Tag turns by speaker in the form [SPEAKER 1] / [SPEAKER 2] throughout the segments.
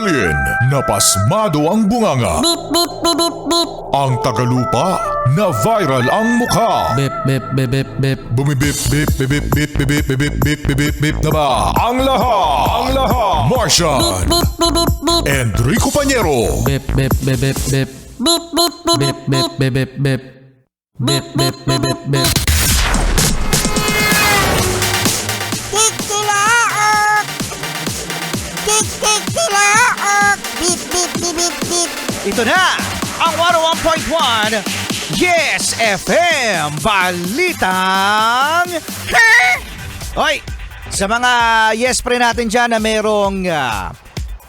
[SPEAKER 1] alien na pasmado ang bunganga. Ang tagalupa na viral ang mukha.
[SPEAKER 2] Bip, bip, bip, bip, bip.
[SPEAKER 1] Bumibip, bip, bip, bip, bip, bip, bip, bip, bip, bip, bip na ba? Ang lahat! Martian! Enrico Pañero!
[SPEAKER 2] Bip, bip, bip, bip, bip. Bip, bip, bip, bip, bip, bip. Bip, bip, bip, bip, bip.
[SPEAKER 3] Tilaok! Tilaok! Bip, bip, bip, bip, bip.
[SPEAKER 4] Ito na ang 101.1 Yes FM Balitang Hoy, sa mga yes pre natin dyan na merong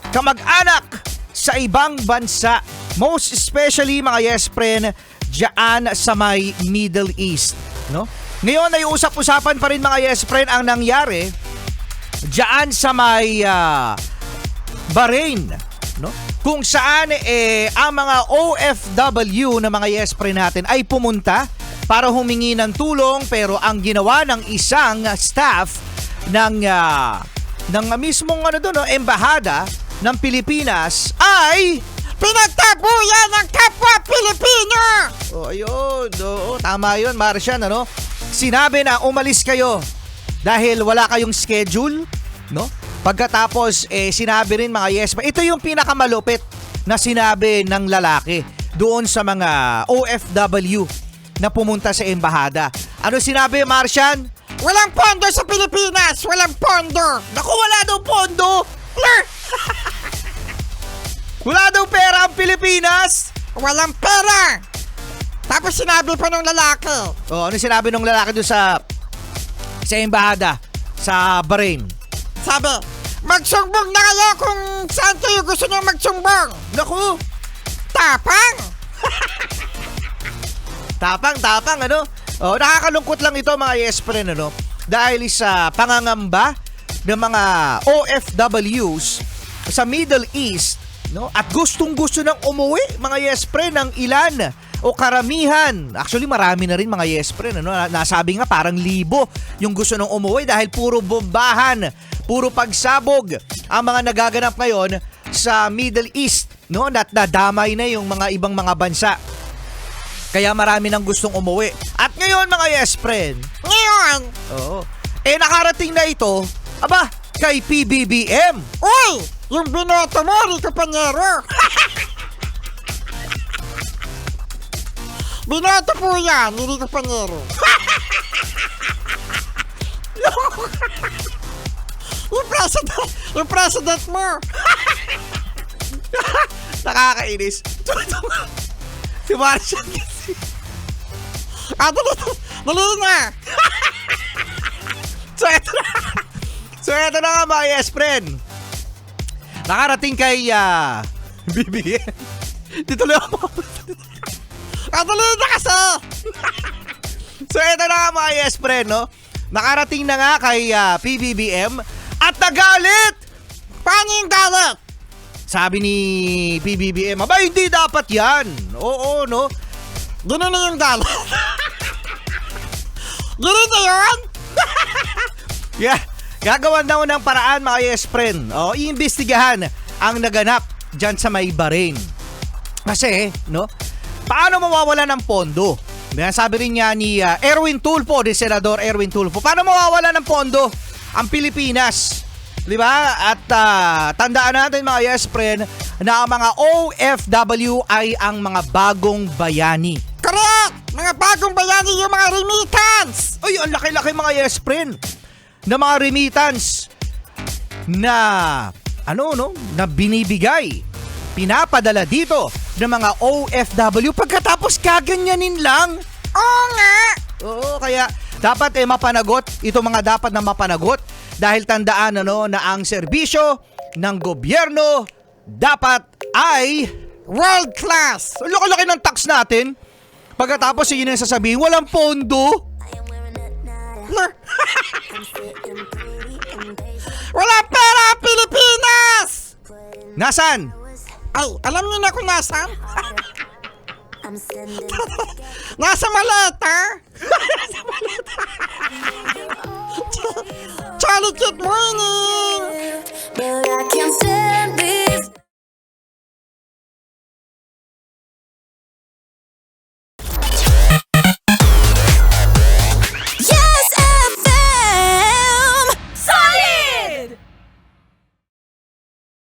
[SPEAKER 4] kamag-anak sa ibang bansa, most especially mga yes friend dyan sa may Middle East, no? Ngayon ay usap-usapan pa rin mga yes friend ang nangyari dyan sa may Bahrain, no? Kung saan ang mga OFW na mga yes friend natin ay pumunta para humingi ng tulong, pero ang ginawa ng isang staff ng mismong embahada ng Pilipinas ay
[SPEAKER 3] Pinagtabuyan ng kapwa Pilipino!
[SPEAKER 4] ayun, tama yun, Martian, ano? Sinabi na umalis kayo dahil wala kayong schedule, no? Pagkatapos, sinabi rin mga yes, ito yung pinakamalupit na sinabi ng lalaki doon sa mga OFW na pumunta sa embahada. Ano sinabi, Martian?
[SPEAKER 3] Walang pondo sa Pilipinas! Walang pondo!
[SPEAKER 4] Naku, wala daw pondo! Wala daw pera ang Pilipinas!
[SPEAKER 3] Walang pera! Tapos sinabi pa ng lalaki.
[SPEAKER 4] Ano sinabi ng lalaki doon sa embahada sa Bahrain?
[SPEAKER 3] Sabi, magsumbong na kayo kung saan kayo gusto nyo magsumbong.
[SPEAKER 4] Naku!
[SPEAKER 3] Tapang!
[SPEAKER 4] Tapang, ano? Nakakalungkot lang ito mga yes friend, ano? Dahil sa pangangamba ng mga OFWs sa Middle East, no? At gustong-gusto nang umuwi mga yes friend ng ilan o karamihan. Actually, marami na rin mga yes friend, ano? Nasabi nga parang 1,000 yung gusto nang umuwi dahil puro bombahan, puro pagsabog ang mga nagaganap ngayon sa Middle East, no? Nadamay na yung mga ibang mga bansa. Kaya marami nang gustong umuwi. At ngayon mga yes friend,
[SPEAKER 3] Ngayon,
[SPEAKER 4] nakarating na ito, kay PBBM.
[SPEAKER 3] uy! Yung binoto mo, Rico Pañero. Binoto po yan, ni Rico Pañero. yung president mo.
[SPEAKER 4] Nakakainis. Si Martian kasi.
[SPEAKER 3] Dali na.
[SPEAKER 4] So eto na nga mga yes friend. Nakarating kay BBM. Dito lang ako.
[SPEAKER 3] Dali na kasi.
[SPEAKER 4] So eto na nga mga yes friend, no? Nakarating na nga kay PBBM at nagalit.
[SPEAKER 3] Paano yung galit?
[SPEAKER 4] Sabi ni PBBM, hindi dapat yan. Oo, no?
[SPEAKER 3] Gano'n na yung galit. Gano'n na yun?
[SPEAKER 4] Yeah. Gagawan daw ng paraan mga yes friend. Iimbestigahan ang naganap dyan sa may Bahrain. Kasi, no? Paano mawawala ng pondo? Sabi rin niya ni Erwin Tulfo, ni Senador Erwin Tulfo. Paano mawawala ng pondo ang Pilipinas? Diba? At tandaan natin mga yes friend na ang mga OFW ay ang mga bagong bayani.
[SPEAKER 3] Correct! Mga bagong bayani yung mga remittance!
[SPEAKER 4] Ay, ang laki-laki mga yes friend na mga remittance na na binibigay, pinapadala dito ng mga OFW pagkatapos kaganyanin lang.
[SPEAKER 3] Oo nga!
[SPEAKER 4] Oo, kaya dapat mapanagot, itong mga dapat na mapanagot dahil tandaan na ang serbisyo ng gobyerno dapat ay
[SPEAKER 3] World class!
[SPEAKER 4] ang laki-laki ng tax natin. Pagkatapos yun ang sasabihin, walang pondo.
[SPEAKER 3] Wala pera ang Pilipinas!
[SPEAKER 4] Nasaan?
[SPEAKER 3] Ay, alam niyo na kung nasaan? Nasa maleta? Charlie, good morning!
[SPEAKER 5] But I can't stand this.